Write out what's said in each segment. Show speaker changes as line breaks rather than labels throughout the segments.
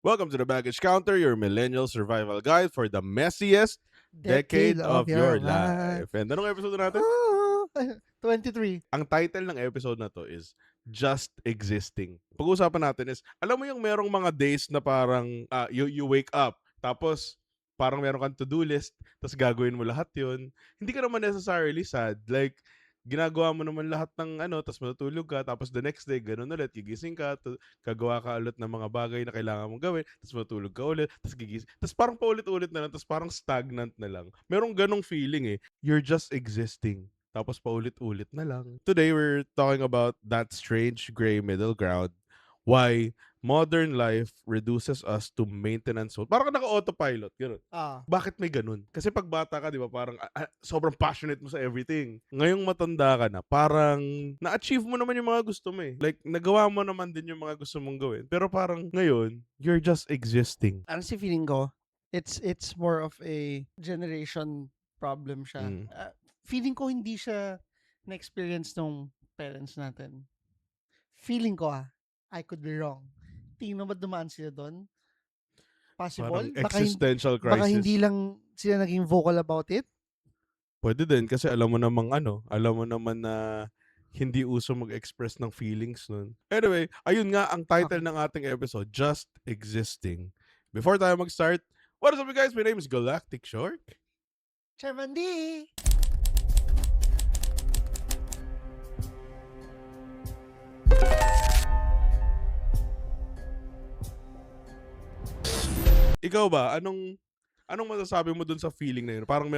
Welcome to the Baggage Counter, your millennial survival guide for the messiest
Decade
decade
of
of
your
your
life.
life. And anong episode natin?
Oh, 23.
Ang title ng episode na to is Just Existing. Pag-uusapan natin is, alam mo yung merong mga days na parang you wake up, tapos parang meron kang to-do list, tapos gagawin mo lahat yun. Hindi ka naman necessarily sad. Like, ginagawa mo naman lahat ng tapos matutulog ka, tapos the next day, ganun ulit, gigising ka, gagawa ka ulit ng mga bagay na kailangan mong gawin, tapos matulog ka ulit, tapos gigising. Tapos parang paulit-ulit na lang, tapos parang stagnant na lang. Merong ganong feeling eh. You're just existing. Tapos paulit-ulit na lang. Today, we're talking about that strange gray middle ground. Why modern life reduces us to maintenance mode. Parang naka-autopilot. Ganun.
Ah,
Bakit may ganun? Kasi pag bata ka, di ba, parang sobrang passionate mo sa everything. Ngayong matanda ka na, parang na-achieve mo naman yung mga gusto mo eh. Like, nagawa mo naman din yung mga gusto mong gawin. Pero parang ngayon, you're just existing.
honestly feeling ko, it's more of a generation problem siya.
Mm.
Feeling ko hindi siya na-experience nung parents natin. Feeling ko I could be wrong. Tingin mo ba dumaan sila doon?
Parang
Possible?
existential
Baka hindi
crisis.
lang sila naging vocal about it?
Pwede din kasi alam mo namang alam mo naman na hindi uso mag-express ng feelings nun. Anyway, ayun nga ang title
Okay.
ng ating episode, Just Existing. Before tayo mag-start, what is up you guys? My name is Galactic Shark.
Charmandi!
Ikaw ba, anong masasabi mo dun sa feeling na yun? Parang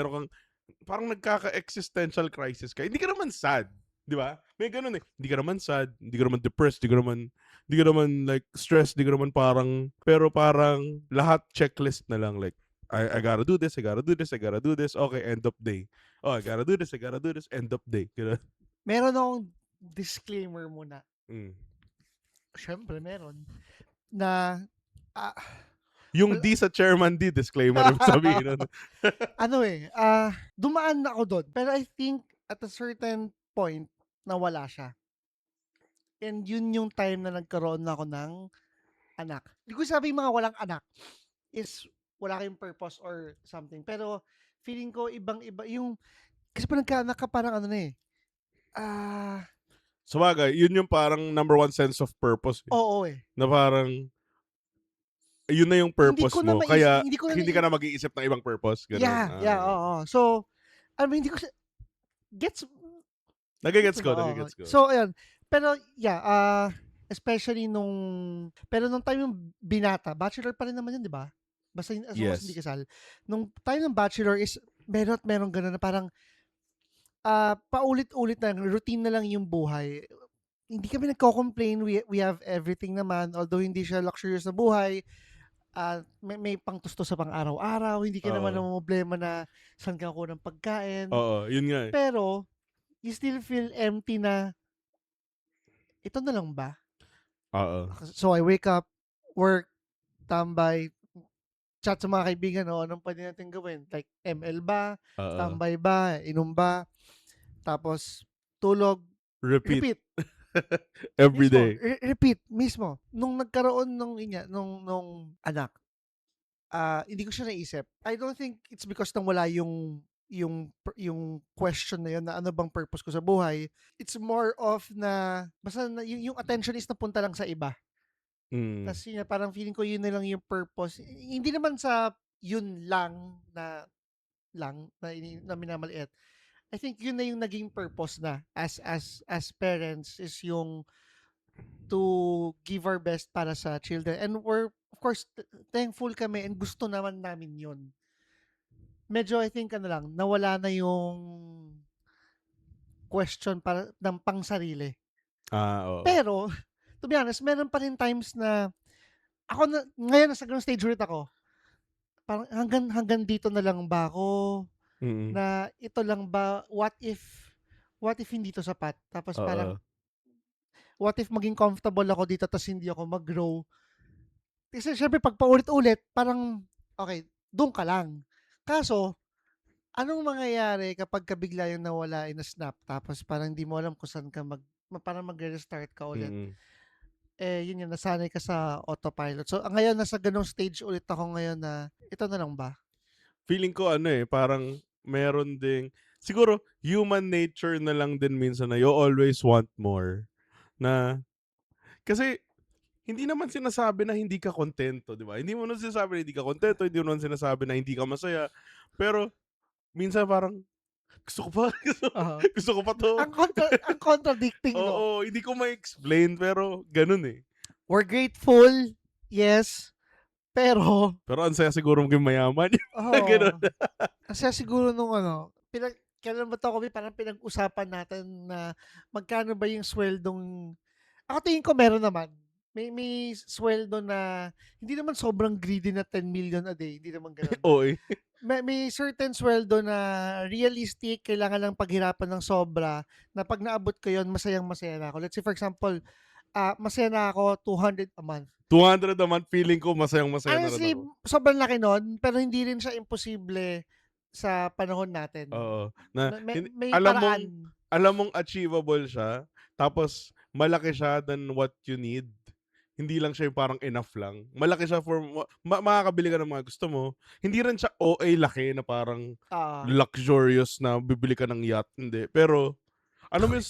nagkaka-existential crisis ka. Hindi ka naman sad, di ba? May ganun eh. Hindi ka naman sad, hindi ka naman depressed, hindi ka naman like stressed, hindi ka naman pero parang lahat checklist na lang like, I gotta do this, I gotta do this, I gotta do this. Okay, end of day. Oh, I gotta do this, I gotta do this, end of day. Ganun.
Meron akong disclaimer muna.
Mm.
Siyempre, meron. Na, ah,
Yung
well,
D sa chairman D, disclaimer ibig sabihin nun.
dumaan na ako doon. Pero I think at a certain point, nawala siya. And yun yung time na nagkaroon na ako ng anak. Hindi ko sabi mga walang anak is wala kayong purpose or something. Pero feeling ko ibang-iba yung kasi pag nagkaanak ka parang ano na eh. Ah,
Sabagay, yun yung parang number one sense of purpose eh.
oo eh.
Na parang yun na yung
Hindi
purpose
ko na
mo. Kaya
hindi ko na
hindi ka na mag-iisip ng ibang purpose. Ganun.
yeah, oo. So, hindi ko gets gets
Nagigets
mo
ko,
ba? Oo.
nagigets ko.
So, ayun. Pero, yeah, especially pero nung time yung binata, bachelor pa rin naman yun, di ba? Basta as long as hindi
Yes.
kasal. Nung time ng bachelor is, meron at meron ganun na parang, paulit-ulit na, routine na lang yung buhay. Hindi kami nagko-complain, we have everything naman, although hindi siya luxurious na buhay, may pangtusto sa pang-araw-araw, hindi ka naman
Oo.
namomroblema na saan ka kuha ng pagkain.
Oo, yun nga eh.
Pero, you still feel empty na, ito na lang ba?
Oo.
So, I wake up, work, tambay, chat sa mga kaibigan, anong pwede natin gawin? Like, ML ba?
Oo.
Tambay ba? Inom ba? Tapos, tulog,
Repeat.
repeat.
Every
Mismo,
day.
repeat, mismo. Nung nagkaroon nung anak, hindi ko siya naisip. I don't think it's because nang wala yung question na yun na ano bang purpose ko sa buhay. It's more of na, basta na, yung attention is napunta lang sa iba.
Mm.
Tas yun parang feeling ko yun na lang yung purpose. Hindi naman sa yun na minamaliit. I think yun na yung naging purpose na as parents is yung to give our best para sa children. And we're of course thankful kami and gusto naman namin yun. Medyo I think nawala na yung question para ng pang sarili.
Oo.
Pero to be honest, meron pa rin times na ako na ngayon nasa ganung stage ulit ako. Parang hanggang dito na lang ba ako?
Mm.
Na ito lang ba? What if hindi to sapat? Tapos parang,
Oo.
what if maging comfortable ako dito tapos hindi ako mag-grow? Kasi syempre pag paulit-ulit, parang, okay, doon ka lang. Kaso, anong mangyayari kapag bigla yung nawala in a snap tapos parang hindi mo alam kung saan ka parang mag-restart ka ulit.
Mm.
yun nga, nasanay ka sa autopilot. So, ngayon nasa gano'ng stage ulit ako ngayon na, ito na lang ba?
Feeling ko ano, parang meron ding siguro human nature na lang din minsan na you always want more, na kasi hindi naman sinasabi na hindi ka kontento, 'di ba? Hindi mo naman sinasabi na hindi ka kontento, hindi mo naman sinasabi na hindi ka masaya, pero minsan parang, "Gusto ko pa,
Oo.
gusto ko pa 'to."
Ang contradicting 'no?
Oo, hindi ko ma-explain pero gano'n, eh.
We're grateful, yes, pero
Pero ang saya siguro maging mayaman, yung mga gano'n.
oo. Kasi siguro nung ano, kailan ba 'to kami parang pinag-usapan natin na magkano ba yung suweldong, ako tingin ko meron naman. May suweldo na hindi naman sobrang greedy na 10 million a day, hindi naman gano'n.
Oo,
May certain suweldo na realistic, kailangan lang paghirapan ng sobra, na 'pag naabot ko yun masayang-masaya na ako. Let's say for example, masaya na ako 200 a month.
200 a month feeling ko masayang-masaya na rin
Honestly,
ako.
sobrang laki nun, pero hindi rin siya imposible sa panahon natin.
Oo, na
May
alam mong
paraan.
achievable siya, tapos malaki siya than what you need. Hindi lang siya yung parang enough lang. Malaki siya for makakabili ka ng mga gusto mo. Hindi rin siya OA laki na parang
Oo.
luxurious na bibili ka ng yacht, hindi. Pero alam mo yung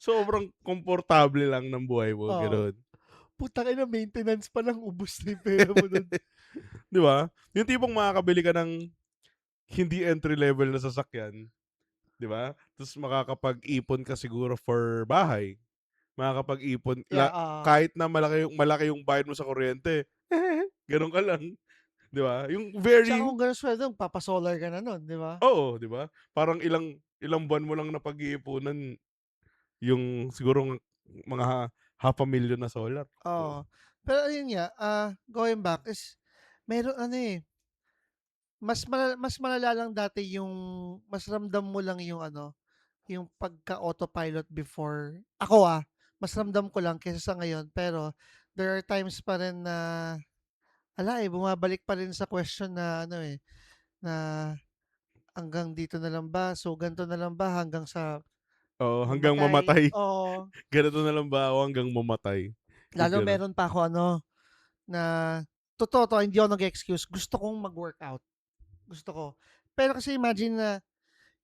sobrang komportable lang ng buhay mo,
Oo.
gano'n.
Putang ina, maintenance pa lang ubos na yung pera mo dun.
'Di ba? Yung tipong makakabili ka ng hindi entry level na sasakyan, 'di ba? Tapos makakapag-ipon ka siguro for bahay. Makakapag-ipon
Yeah, oo.
kahit na malaki yung bayad mo sa kuryente, gano'n ka lang, 'di ba? Yung very
Tsaka kung gano'n sweldo magpapa-solar ka na nun, 'di ba?
oo, 'di ba? Parang ilang ilang buwan mo lang napag-iipunan yung siguro mga half a million na solar,
Oo. Pero ayun nga, going back is meron ano, eh, mas malala lang dati yung mas ramdam mo lang yung ano, yung pagka-autopilot before. Ako, mas ramdam ko lang kaysa sa ngayon, pero there are times pa rin na bumabalik pa rin sa question na ano, eh, na hanggang dito na lang ba, so ganito na lang ba hanggang sa
oo, hanggang
mamatay,
mamatay.
oo.
Ganito na lang ba ako hanggang mamatay, yung
Lalo
gano'n.
meron pa ako ano, na totoo 'to, hindi ako nag-e-excuse, gusto kong mag-workout, gusto ko. Pero kasi imagine na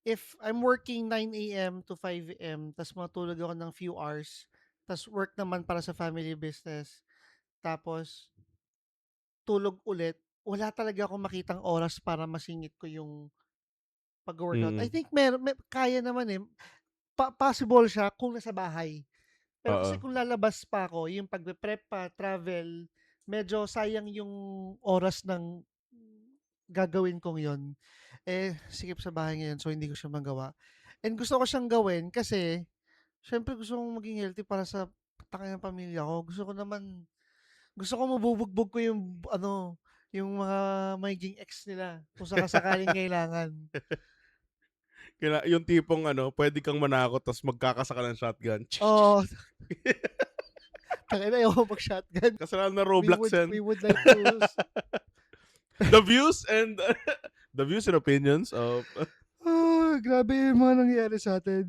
if I'm working 9 AM to 5 AM ta's matulog ako ng few hours, ta's work naman para sa family business, tapos tulog ulit, wala talaga akong makitang oras para masingit ko yung pagwo-workout. I
Mm,
think kaya naman, eh, possible siya kung nasa bahay. Pero kasi
oo.
kung lalabas pa ako, yung pagpe-prep pa, travel, medyo sayang yung oras ng gagawin kong yon. Sikip sa bahay ngayon, so hindi ko siya magawa. And gusto ko siyang gawin kasi siyempre gusto kong maging healthy para sa ng pamilya ko. Gusto ko mabubugbog ko yung ano, yung mga magiging ex nila kung sakasakaling kailangan.
Yung tipong ano, puwede kang manakot ta's magkakasa ka ng shotgun.
Oo, tangina ayoko mag-shotgun.
Kasalanan ng
We
Roblox
would
yan.
we would like to
The views and the views and opinions of
grabe yung mga nangyayari sa'tin.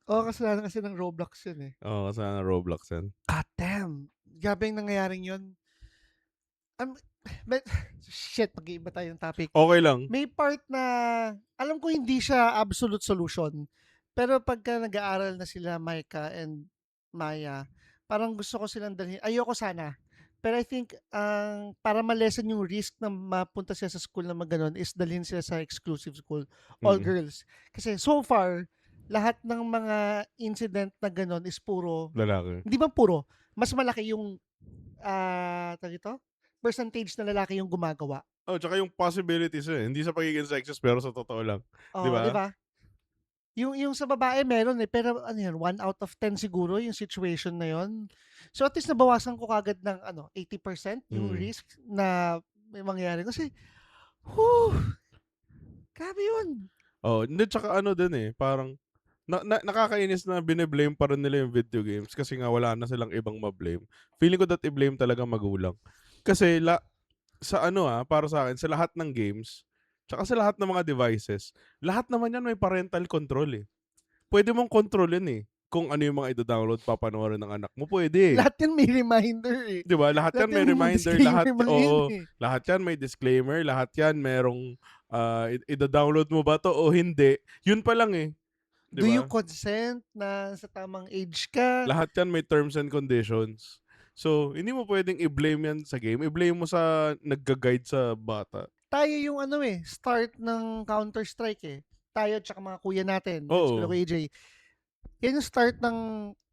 Oo, kasalanan kasi ng Roblox yun, eh.
oo, kasalanan ng Roblox yan.
God damn! Grabe yung nangyayaring yun. Um, me shit, mag-iiba tayo ng topic.
Okey lang.
May part na alam ko hindi siya absolute solution, pero pagka nag-aaral na sila Maika and Maya, parang gusto ko silang dalhin, ayoko sana, pero I think para ma-lessen yung risk na mapunta sila sa school na mag-gano'n is dalhin sila sa exclusive school, all
Mm,
girls. Kasi so far, lahat ng mga incident na gano'n is puro,
lalaki.
hindi man puro, mas malaki yung, tawag dito, percentage na lalaki yung gumagawa.
Oh, tsaka yung possibilities hindi sa pagiging sexist pero sa totoo lang, 'di
Oo, 'di
ba?
ba? Yung sa babae meron, eh, pero ano yun, 1 out of 10 siguro yung situation na yun. So, at least nabawasan ko kaagad ng ano, 80% yung
Mm.
risk na may mangyari kasi, whew, grabe yun.
Oo, hindi tsaka ano din, parang nakakainis na bine-blame pa rin nila yung video games kasi nga wala na silang ibang ma-blame. Feeling ko that i-blame talaga magulang. Kasi sa ano, para sa'kin sa lahat ng games, tsaka sa lahat ng mga devices, lahat naman yan may parental control, eh. Puwede mong kontrolin, eh. kung ano yung mga ida-download, papanoorin ng anak mo, pwede.
Lahat yan may reminder, eh.
'Di ba? Lahat
Lahat
yan
yan
may
may mga
reminder, lahat
disclaimer mga yan,
oo,
eh.
lahat yan may disclaimer, lahat yan merong, ida-download mo ba 'to o hindi, yun pa lang, eh, 'di
Do you
ba?
consent na sa tamang age ka?
Lahat yan may terms and conditions. So, hindi mo puwedeng i-blame yan sa game, i-blame mo sa nagga-guide sa bata.
Tayo yung ano, eh, start ng Counter-Strike, eh. Tayo tsaka mga kuya natin, yun sila
Oo,
Kuya AJ. Yan yung start ng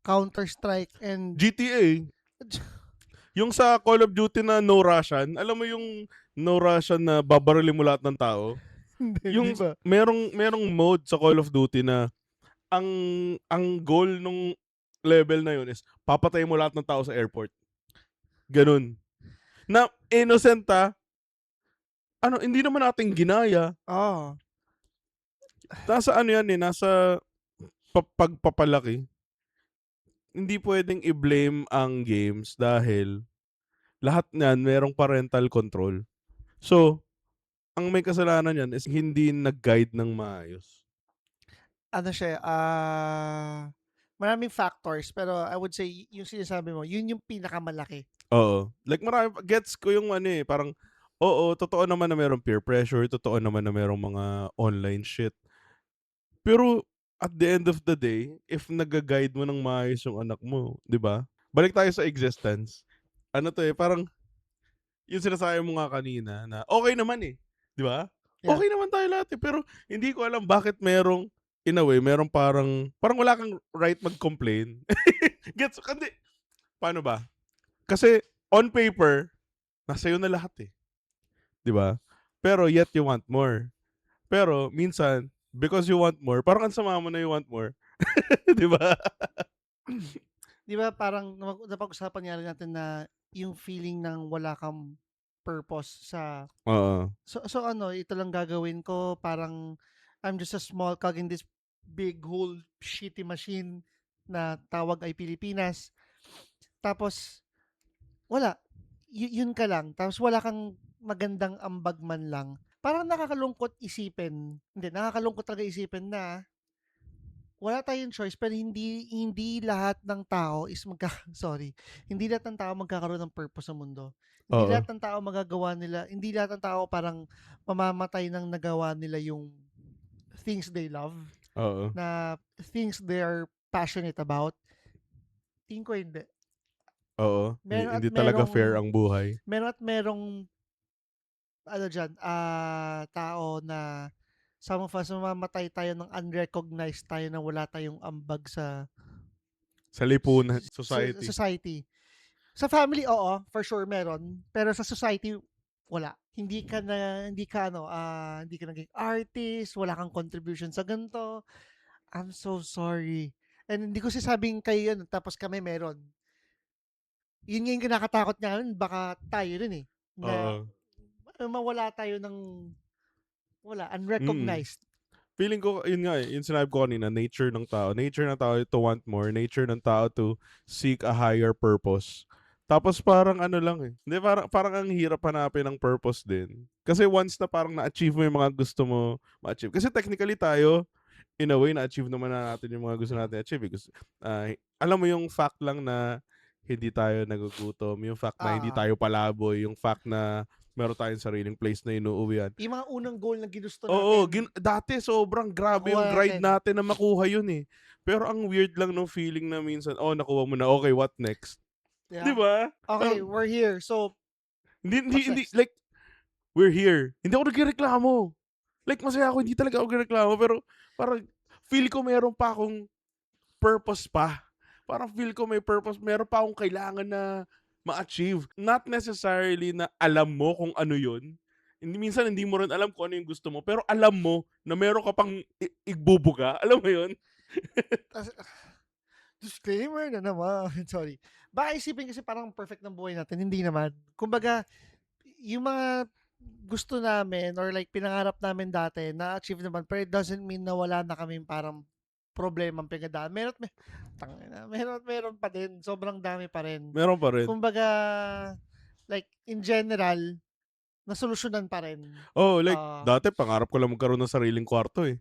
Counter-Strike and
GTA, yung sa Call of Duty na no Russian, alam mo yung no Russian na babarilin mo lahat ng tao?
hindi, 'di
Yung
ba?
merong mode sa Call of Duty na ang ang goal nung level na yun is papatayin mo lahat ng tao sa airport, gano'n. Na innocent, ano hindi naman natin ginaya,
Oo.
nasa ano yan, eh, nasa pagpapalaki. Hindi puwedeng i-blame ang games dahil lahat niyan merong parental control. So, ang may kasalanan niyan is hindi nag-guide ng maayos.
Ano siya, maraming factors pero I would say yung sinasabi mo, yun yung pinakamalaki.
Oo, like marami gets ko yung ano, eh, parang oo, totoo naman na merong peer pressure, totoo naman na merong mga online shit. Pero at the end of the day, if naga-guide mo ng maayos yung anak mo, 'di ba? Balik tayo sa existence. Ano 'to, eh, parang yung sinasabi mo nga kanina na okey naman, eh, 'di ba?
Yeah.
Okey naman tayo lahat, eh, pero hindi ko alam bakit merong in a way, merong parang wala kang right mag-complain. Gets hindi, paano ba? Kasi on paper, nasa iyo na lahat, eh, 'di ba? Pero yet you want more. Pero minsan, because you want more, parang ang sama mo na you want more, 'di ba?
'Di ba parang napag-usapan nga rin natin na yung feeling ng wala kang purpose sa
Oo,
so ano, ito lang gagawin ko, parang I'm just a small cog in this big whole shitty machine na tawag ay Pilipinas. Tapos wala, yun ka lang tapos wala kang magandang ambag man lang. Parang nakakalungkot isipin, hindi, nakakalungkot talaga isipin na wala tayong choice pero hindi hindi lahat ng tao is sorry, hindi lahat ng tao magkakaroon ng purpose sa mundo. Hindi
oo,
lahat ng tao magagawa nila, hindi lahat ng tao parang mamamatay ng nagawa nila yung things they love,
oo,
na things they are passionate about. Tingin ko hindi.
oo.
Meron at
Hindi talaga
merong
fair ang buhay.
merong ano diyan, tao na some of us mamamatay tayo ng unrecognized tayo na wala tayong ambag sa
Sa lipunan,
sa
society.
society. Sa family, oo, for sure meron. Pero sa society, wala. Hindi ka ano, hindi ka naging artist, wala kang contribution sa ganito. I'm so sorry. And hindi ko sinasabing kayo yun, tapos kami meron. Yun nga yung kinakatakot namin, baka tayo rin eh. Na
Oo,
mawala tayo ng, wala,
mm.
unrecognized.
Feeling ko yun nga, eh, yung sinabi ko kanina, nature ng tao to want more, nature ng tao to seek a higher purpose. Tapos parang ano lang, eh, hindi parang parang ang hirap hanapin ng purpose din. Kasi once na parang na-achieve mo yung mga gusto mo ma-achieve, kasi technically tayo, in a way na-achieve naman na natin yung mga gusto natin i-achieve, eh. Alam mo yung fact lang na hindi tayo nagugutom, yung fact na hindi
Ah,
tayo palaboy, yung fact na meron tayong sariling place na inuuwian.
yung mga unang goal na ginusto
Oo,
natin,
dati sobrang grabe yung
nakuha
grind
natin.
natin na makuha yun, eh. Pero ang weird lang nung feeling na minsan, oh, nakuha mo na, okey, what next? 'Di
Yeah.
ba?
Okay,
Parang
we're here. So, what's
hindi
next?
like, we're here. Hindi ako nagrereklamo. Like masaya ako, hindi talaga ako nagrereklamo, pero parang feel ko meron pa akong purpose pa. Parang feel ko may purpose, meron pa akong kailangan na ma-achieve. Not necessarily na alam mo kung ano yun. Minsan hindi mo rin alam kung ano yung gusto mo, pero alam mo na meron ka pang igbubuga, alam mo yun?
Tas disclaimer na naman, sorry. Baka isipin kasi parang perfect ng buhay natin, hindi naman. Kumbaga, yung mga gusto namin or like pinangarap namin dati, na-achieve naman, pero it doesn't mean na wala na kaming parang problemang pinagdadaan. Tangina, meron pa din, sobrang dami pa rin.
Meron pa rin.
Kumbaga, like in general, nasolusyonan pa rin.
Oo, like
Ah,
dati pangarap ko lang magkaroon ng sariling kwarto, eh,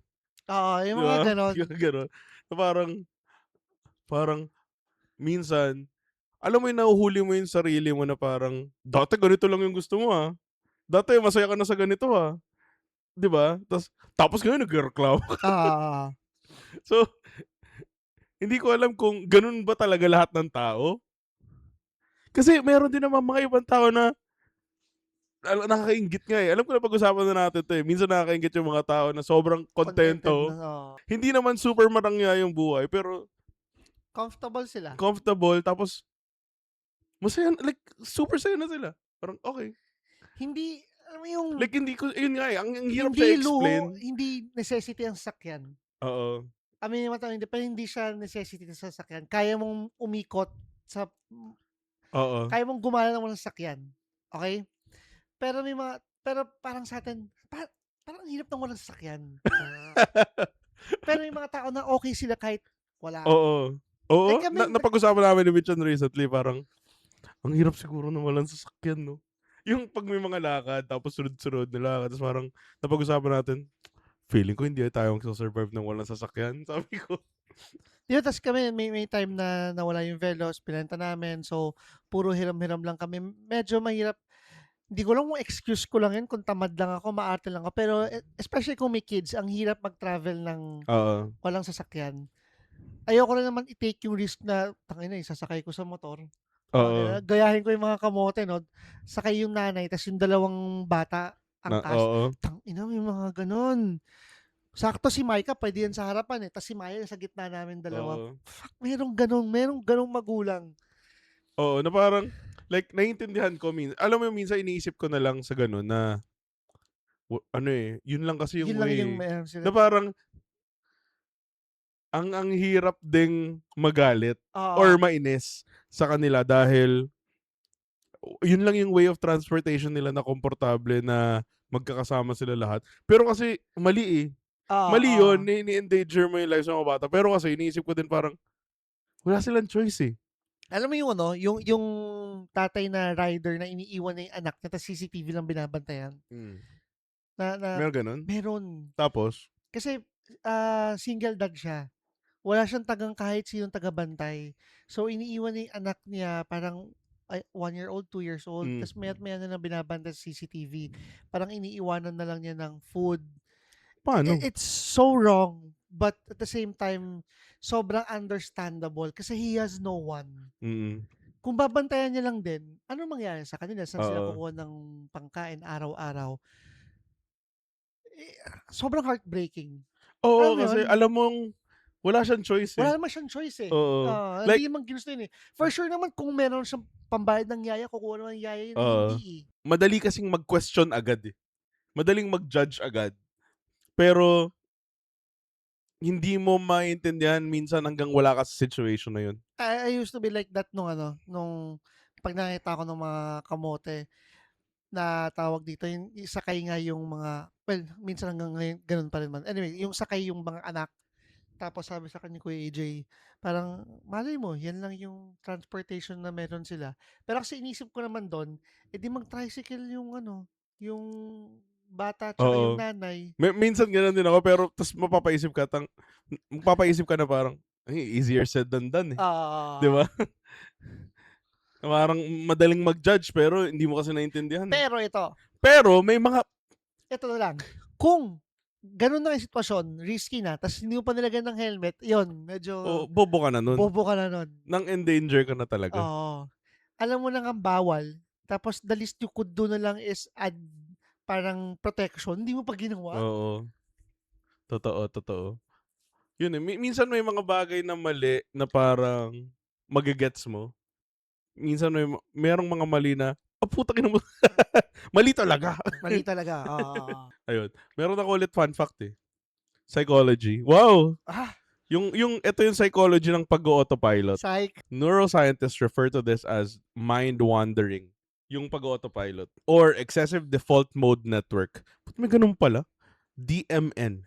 oo,
'di
yung mga
ba?
gano'n.
Gano'n. Na parang Parang minsan, alam mo yung nahuhuli mo yung sarili mo na parang, "Dati ganito lang yung gusto mo, Dati masaya ka na sa ganito, 'Di ba? Tapos ngayon nagrereklamo ka."
Oo.
So, hindi ko alam kung gano'n ba talaga lahat ng tao? Kasi meron din naman mga ibang tao na nakakainggit nga, Alam ko napag-usapan na natin 'to, Minsan nakakainggit yung mga tao na sobrang
Contented na,
kontento.
oo.
Hindi naman super marangya yung buhay, pero
Comfortable sila.
comfortable tapos masaya like super saya na sila. Parang okey.
Hindi alam mo yung
Like hindi ko yun nga, ang hirap siya explain.
hindi necessity ang sasakyan.
Oo,
Aminin naman tayo hindi, pero hindi siya necessity ng sasakyan. Kaya mong umikot sa
oo.
kaya mong gumala ng walang sasakyan, okey? Pero parang sa'tin parang ang hirap ng walang sasakyan. Pero may mga tao na okey sila kahit wala.
Oo. Oo,
Like kami
napag-usapan namin ni Mitchon recently parang, ang hirap siguro ng walang sasakyan 'no? Yung 'pag may mga lakad tapos sunod-sunod na lakad tapos parang napag-usapan natin, "Feeling ko hindi tayo magsu-survive ng walang sasakyan," sabi ko.
'di ba ta's kami may time na nawala yung Veloz, binenta namin. So, puro hiram-hiram lang kami. Medyo mahirap. Hindi ko alam kung excuse ko lang 'yun, kung tamad lang ako, maarte lang ako. Pero especially kung may kids, ang hirap mag-travel ng
Oo,
walang sasakyan. Ayoko rin naman i-take yung risk na tangina sasakay ko sa motor, mga
oo,
gano'n. Gayahin ko yung mga kamote 'no, sakay yung nanay ta's yung dalawang bata angkas.
oo,
Tangina may mga gano'n. Sakto si Maika puwede yan sa harapan, ta's si Maya sa gitna namin dalawa.
oo.
Fuck, merong gano'ng magulang.
Oo, na parang like naiintindihan ko alam mo yung minsan iniisip ko na lang sa gano'n na ano, yun lang kasi yung
Yun lang
way,
yung meron sila.
Na parang ang hirap ding magalit or
Oo,
mainis sa kanila dahil yun lang yung way of transportation nila na komportable na magkakasama sila lahat. Pero kasi mali,
oo,
Mali
oo.
yun, ini-endanger mo yung lives ng mga bata. Pero kasi iniisip ko din parang wala silang choice, eh.
Alam mo yung ano, yung tatay na rider na iniiwan na yung anak niya ta's CCTV lang binabantayan,
Hmm,
na na
meron gano'n?
meron.
Tapos?
Kasi, single dad siya. Wala siyang kahit sinong tagabantay. So, iniiwan niya yung anak niya parang 1 year old, 2 years old
Hmm,
ta's maya't maya na lang binabantay sa CCTV. Parang iniiwanan na lang niya ng food.
paano?
It's so wrong, but at the same time, sobrang understandable kasi he has no one.
Mm,
Kung babantayan niya lang din, anong mangyayari sa kanila? Saan sila
oo.
kukuha ng pangkain araw-araw? Sobrang heartbreaking. Alam
Oo,
mo yun?
kasi alam mong wala siyang choice,
Wala
eh.
naman siyang choice, eh.
Oo, like
Hindi naman ginusto yun, eh. For sure naman kung meron siyang pambayad ng yaya, kukuha naman ng yaya yun, eh, hindi,
oo.
eh.
Madali kasing mag-question agad, eh. Madaling mag-judge agad. Pero hindi mo maintindihan minsan hanggang wala ka sa situation na yun.
I used to be like that nung 'pag nakita ko ng mga kamote na tawag dito, yung sakay nga yung mga well, minsan hanggang ngayon gano'n pa rin man. Anyway, yung sakay yung mga anak, tapos sabi sa ni Kuya AJ, parang malay mo yan lang yung transportation na meron sila. Pero kasi inisip ko naman dun, eh, di mag-tricycle yung yung bata tsaka yung
Oo.
nanay.
Minsan gano'n din ako pero mapapaisip ka na parang, "Ay, easier said than done, eh." 'Di
Oo.
ba? Parang madaling mag-judge pero hindi mo kasi naintindihan, eh.
Pero
Pero may mga
ito na lang, kung gano'n na yung sitwasyon, risky na, ta's hindi mo pa nilagyan ng helmet, yun medyo
bobo ka na nun.
bobo ka na nun.
Nang-endanger ka na talaga.
Oo. Alam mo na ngang bawal, tapos the least you could do na lang is add parang protection, hindi mo pa ginawa.
Oo, totoo, totoo. Yun, eh, minsan may mga bagay na mali na parang magegets mo. Minsan merong mga mali na, putang ina mo, mali talaga."
Mali talaga, oo.
Ayun, meron ako ulit fun fact, eh, psychology. Wow!
Ah,
Yung eto yung psychology ng pag-o-autopilot.
psych.
Neuroscientists refer to this as mind wandering, yung pag-o-autopilot or excessive default mode network. Ba't may ganun pala? DMN,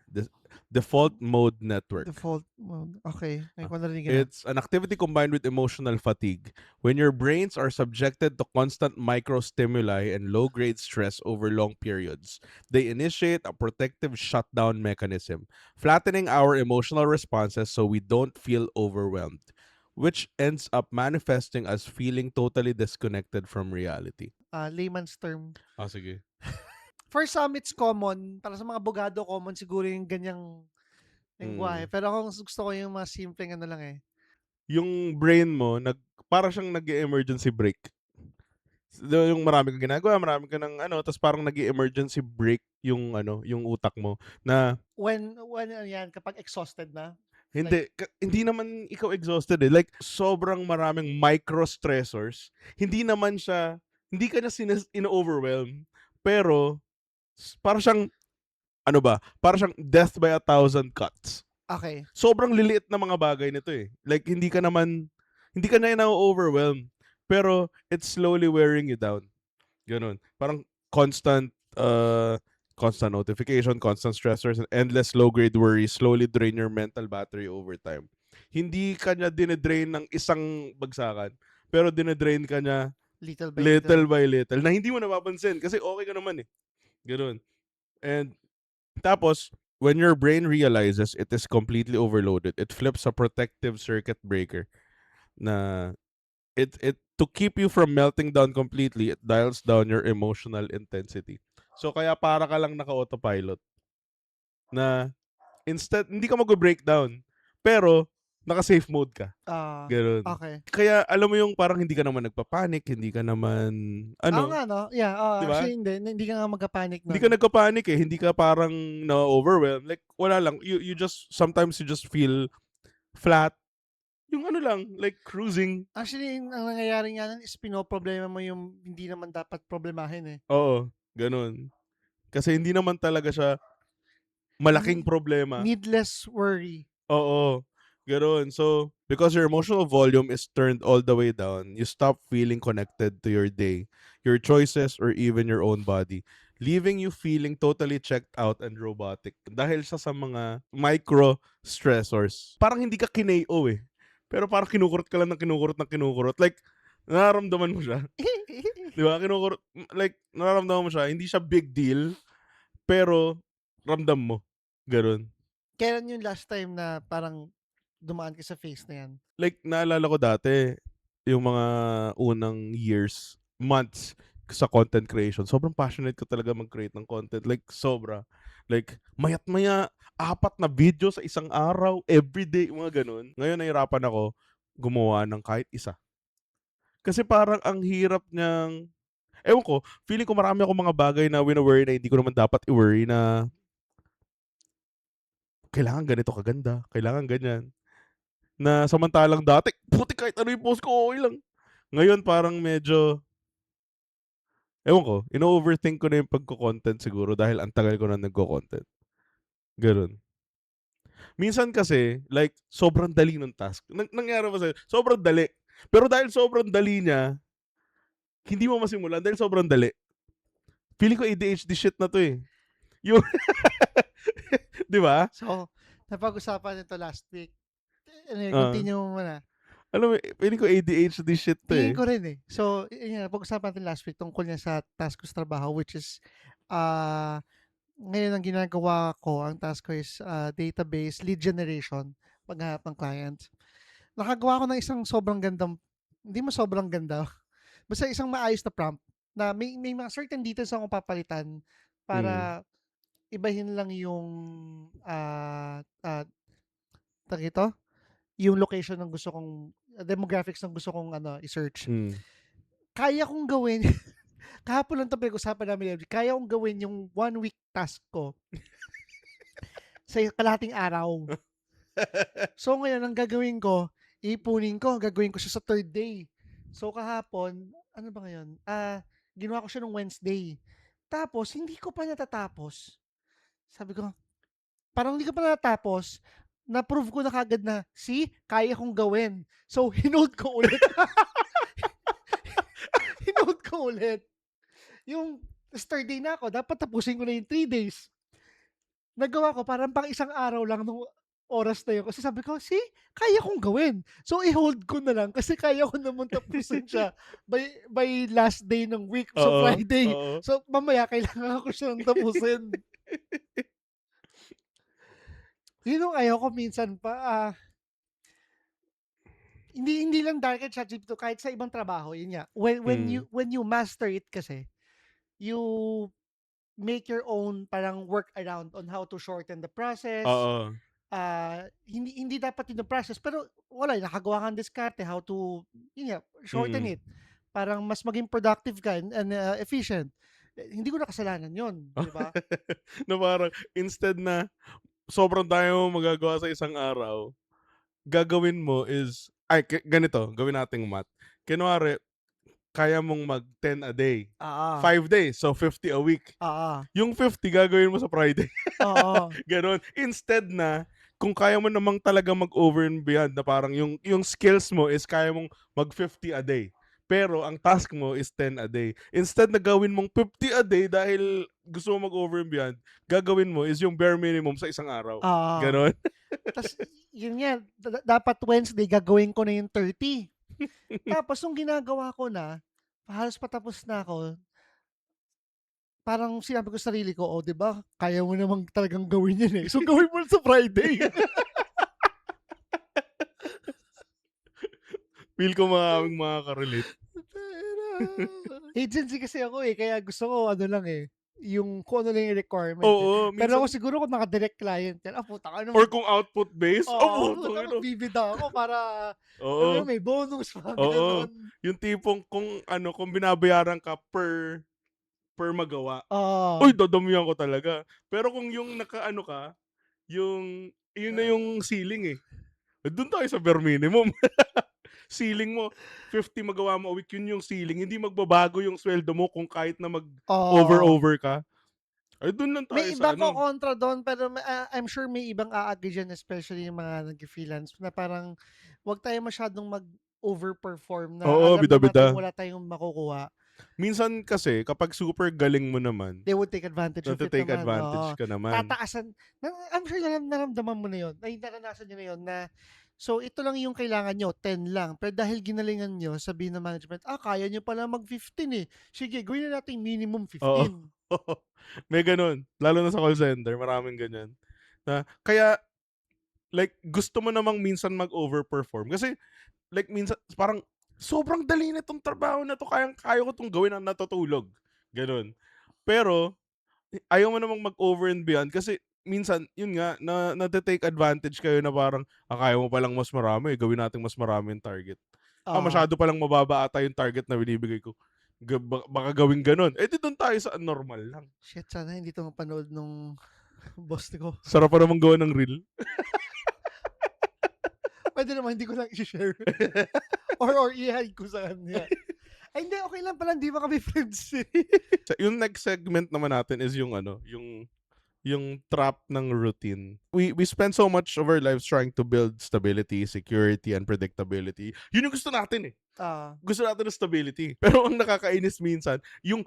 default mode network.
Default mode, okey, ngayon
Ah,
ko narinig yan,
It's an activity combined with emotional fatigue. When your brains are subjected to constant micro stimuli and low grade stress over long periods, they initiate a protective shutdown mechanism, flattening our emotional responses so we don't feel overwhelmed. which ends up manifesting as feeling totally disconnected from reality.
Layman's term.
Sige.
For some, it's common. Para sa mga abogado, common siguro yung ganyang lengguwahe.
Mm.
Pero ako gusto ko yung mga simpleng ano lang eh.
Yung brain mo, para siyang nag-emergency brake. Yung marami kang ginagawa, marami ka ng ano, tapos parang nag-emergency brake yung ano, yung utak mo na
When ano yan, kapag exhausted na. Like,
hindi naman ikaw exhausted eh. Like, sobrang maraming micro stressors. Hindi ka niya ino-overwhelm. Pero, para siyang, ano ba, para siyang death by 1,000 cuts.
okay.
Sobrang liliit na mga bagay nito eh. Like, hindi ka na ina-overwhelm. Pero, it's slowly wearing you down. Ganun. Parang constant notification, constant stressors, and endless low-grade worries slowly drain your mental battery over time. Hindi ka niya dinedrain ng isang bagsakan, pero dinedrain ka niya
Little by
little
little.
by little na hindi mo napapansin kasi okay ka naman eh. Ganun. And tapos, when your brain realizes it is completely overloaded, it flips a protective circuit breaker na it to keep you from melting down completely, it dials down your emotional intensity. So kaya para ka lang naka-autopilot na instead hindi ka magbe-breakdown pero naka-safe mode ka. Ganun.
Okay.
Kaya alam mo yung parang hindi ka naman nagpa-panic, hindi ka naman
Oo
ano,
nga, no? Yeah,
'di ba?
actually hindi ka nga magka-panic
Hindi ka
nun.
nagpa-panic eh, hindi ka parang na-overwhelm. Like wala lang, you just sometimes you just feel flat. Yung ano lang, like cruising.
Actually, ang nangyayari nga nun is pinoproblema mo yung hindi naman dapat problemahin eh.
Oo, ganun. Kasi hindi naman talaga siya malaking
Hindi,
problema.
needless worry.
Oo, gano'n. So, because your emotional volume is turned all the way down, you stop feeling connected to your day, your choices, or even your own body, leaving you feeling totally checked out and robotic dahil sa mga micro stressors. Parang hindi ka kinao eh. Pero parang kinukurot ka lang ng kinukurot ng kinukurot. Like, nararamdaman mo siya. Di ba? Kinukurot, like, nararamdaman mo siya. Hindi siya big deal, pero ramdam mo. Gano'n.
Kailan yung last time na parang dumaan ka sa phase na yan?
Like, naalala ko dati, yung mga unang years, months sa content creation. Sobrang passionate ko talaga mag-create ng content. Like, sobra. Like, mayat maya, 4 na video sa isang araw, everyday, mga ganun. Ngayon, nahirapan ako gumawa ng kahit isa. Kasi parang ang hirap niyang, ewan ko, feeling ko marami akong mga bagay na wino-worry na hindi ko naman dapat i-worry na kailangan ganito kaganda, kailangan ganyan. Na samantalang dati, putik kahit ano yung post ko, okay lang. Ngayon parang medyo, ewan ko, ino-overthink ko na yung pagko-content siguro dahil ang tagal ko na nagko-content. Ganun. Minsan kasi, like, sobrang dali ng task. Nangyari ba sa'yo? Sobrang dali. Pero dahil sobrang dali niya, hindi mo masimulan dahil sobrang dali. Feeling ko ADHD shit na to eh. Yung, di ba?
So, napag-usapan nito last week. Anyway,
Ah.
continue mo muna.
Alam mo, feeling ko ADHD shit to
Tingin
eh.
ko rin eh. So, yun nga, pag-usapan natin last week tungkol niya sa task ko sa trabaho, which is, ah, ngayon ang ginagawa ko, ang task ko is database lead generation, paghahanap ng clients. Nakagawa ko ng isang sobrang gandang, hindi mo sobrang ganda, basta isang maayos na prompt na may mga certain details akong papalitan
Mm.
para ibahin lang yung tawag ito, yung location ng gusto kong demographics ng gusto kong ano i-search.
Mm.
Kaya kong gawin kahapon lang 'to pinag-usapan namin, kaya kong gawin yung 1 week task ko sa kalahating araw. So ngayon ang gagawin ko, iipunin ko, gagawin ko siya sa 3rd day. So kahapon, ano ba ngayon? Ginawa ko siya nung Wednesday. Tapos hindi ko pa natatapos. Sabi ko, parang hindi ko pa natatapos, na-prove ko na kaagad na, "See, kaya kong gawin." So hinold ko ulit. Hinold ko ulit. Yung third day na ako, dapat tapusin ko na yung 3 days. Nagawa ko parang pang isang araw lang nung oras na yun. Kasi sabi ko, "See, kaya kong gawin." So i-hold ko na lang kasi kaya ko naman tapusin siya by last day ng week, so
Oo,
Friday.
oo.
So mamaya kailangan ko siyang tapusin. Yun yung ayaw ko minsan pa, hindi lang dahil kay ChatGPT 'to, kahit sa ibang trabaho, yun nga. When you master it kasi, you make your own parang workaround on how to shorten the process.
Oo.
Hindi hindi dapat process pero wala, nakagawa kang diskarte how to, yun nga, shorten
Mm.
it. Parang mas maging productive ka and efficient. Hindi ko na kasalanan yun, 'di ba?
Na parang instead na sobrang dami mong magagawa sa isang araw, gagawin mo is ay ganito, gawin nating math. Kunwari, kaya mong mag 10 a day,
Oo,
5 days, so 50 a week.
oo,
Yung 50 gagawin mo sa Friday,
oo,
gano'n. Instead na kung kaya mo namang talaga mag-over and beyond na parang yung skills mo is kaya mong mag 50 a day, pero ang task mo is 10 a day. Instead na gawin mong 50 a day dahil gusto mo mag-over and beyond, gagawin mo is yung bare minimum sa isang araw,
oo.
gano'n.
Tas yun nga, dapat Wednesday gagawin ko na yung 30. Tapos nung ginagawa ko na, halos patapos na ako, parang sinabi ko sa sarili ko, "Oh, 'di ba, kaya mo namang talagang gawin 'yan, eh. So, gawin mo na sa Friday."
Feel ko maraming makaka-relate.
Agency kasi ako, eh, kaya gusto ko ano lang, eh, yung kung ano lang yung requirement, eh.
Oo,
Pero
minsan
kung siguro kung naka-direct client yan, putang ina
or kung output based,
oo,
putang
putang
ina.
magbibida ako para alam mo
Oo,
yun, may bonus, mga
oo.
gano'n.
Yung tipong kung ano, kung binabayaran ka per magawa, uy,
Oo,
dadamihan ko talaga. Pero kung yung nakaano ka, yun na
ah,
yung ceiling, eh. Dun tayo sa bare minimum. Ceiling mo 50 magawa mo a week, yun yung ceiling. Hindi magbabago yung sweldo mo kung kahit na
oo.
mag-over ka. Ay dun lang tayo
May
sa
ibang
ano.
kokontra dun pero I'm sure may ibang a-agree diyan, especially yung mga nagfi-freelance na parang 'wag tayo masyadong mag-overperform na
Oo,
alam na nating
bida-bida.
wala tayong makukuha.
Minsan kasi kapag super galing mo naman,
They would take advantage of it
nate-take
naman,
advantage
oo.
ka naman.
Tataasan I'm sure naramdaman mo na yun, ay naranasan niyo na yun na, so ito lang yung kailangan niyo, 10 lang, pero dahil ginalingan niyo sabihin ng management, kaya niyo pala mag-15, eh, sige gawin na nating minimum
Oo.
15.
May gano'n, lalo na sa call center maraming ganyan. Na kaya like gusto mo namang minsan mag-overperform kasi like minsan parang, "Sobrang dali nitong trabaho na 'to, kayang-kaya ko 'tong gawin ng natutulog." Gano'n. Pero ayaw mo namang mag-over and beyond kasi minsan yun nga nate-take advantage kayo na parang, kaya mo palang mas marami, gawin nating mas marami yung target.
Oo.
Masyado palang mababa ata yung target na binibigay ko. Baka gawing gano'n, eh, di dun tayo sa normal lang.
Shit, sana hindi 'to mapanood nung boss ko.
Sarap pa naman gawa ng reel.
Puwede naman hindi ko lang i-share or i-hide ko sa kanya. Ay hindi, okey lang pala, hindi pa kami friends, eh.
Yung next segment naman natin is yung ano, yung trap ng routine. We spend so much of our lives trying to build stability, security, and predictability. Yun yung gusto natin, eh.
Oo.
Gusto natin ng stability. Pero ang nakakainis minsan, yung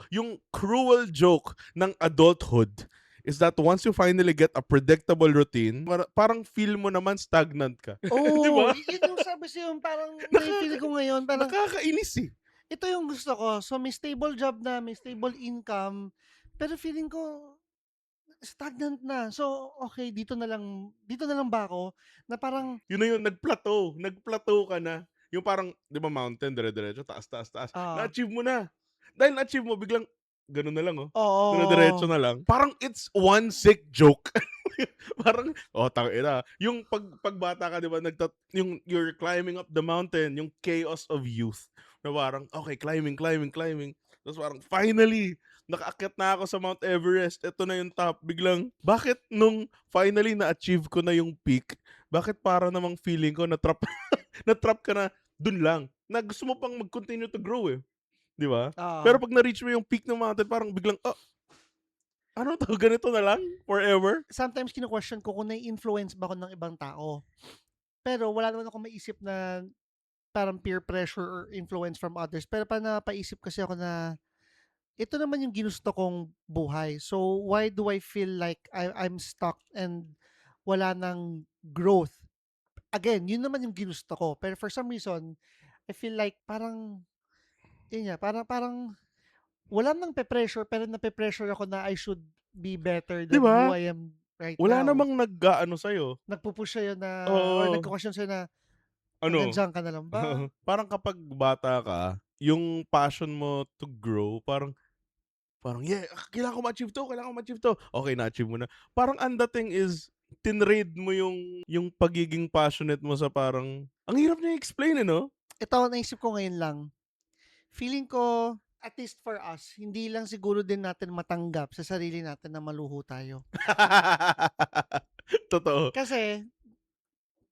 cruel joke ng adulthood is that once you finally get a predictable routine, parang feel mo naman stagnant ka. 'Di
Oo,
ba?
yun yung sabi sa'yo, parang nafi-feel
Nakaka
ko ngayon, parang
nakakainis, eh.
ito yung gusto ko. So, may stable job na, may stable income, pero feeling ko stagnant na. So, okey, dito na lang ba ako na parang
Yun na yun, nag-plateau ka na. Yung parang 'di ba mountain dire-diretso, taas, taas, taas.
ah,
Na-achieve mo na. Dahil na-achieve mo biglang gano'n na lang, oh, dire-diretso
oo,
na lang. Parang it's one sick joke. Parang, tangina. Yung 'pag bata ka 'di ba yung you're climbing up the mountain, yung chaos of youth na parang, okay, climbing, climbing, climbing. Tapos parang finally, nakaakyat na ako sa Mount Everest, eto na yung top. Biglang, bakit nung finally na-achieve ko na yung peak, bakit para namang feeling ko na-trap na-trap ka na dun lang, na gusto mo pang mag-continue to grow, eh, 'di ba? Pero
oo.
'pag na-reach mo yung peak ng mountain parang biglang, ano 'to, ganito na lang forever?
Sometimes kino-question ko kung nai-influence ba ako ng ibang tao. Pero wala naman akong maisip na parang peer pressure or influence from others. Pero parang napaisip kasi ako na ito naman yung ginusto kong buhay. So why do I feel like I'm stuck and wala ng growth? Again, yun naman yung ginusto ko. Pero for some reason, I feel like parang, yun nga, parang parang wala nang pe-pressure pero nape-pressure ako na I should be better
'Di
than who
ba?
I am right
Wala
now.
namang nag-aano sa'yo.
Nagpu-push sa'yo na or
Oo,
nagko-question sa'yo na, Hanggang
Ano,
diyan ka na lang ba?
parang kapag bata ka, yung passion mo to grow parang, "Yeah, kailangan ko ma-achieve 'to, kailangan ko ma-achieve 'to." Okey, na-achieve mo na. Parang ang dating is tinrade mo yung pagiging passionate mo sa parang ang hirap niya i-explain, eh, 'no?
Ito naisip ko ngayon lang, feeling ko at least for us, hindi lang siguro din natin matanggap sa sarili natin na maluho tayo.
Totoo.
Kasi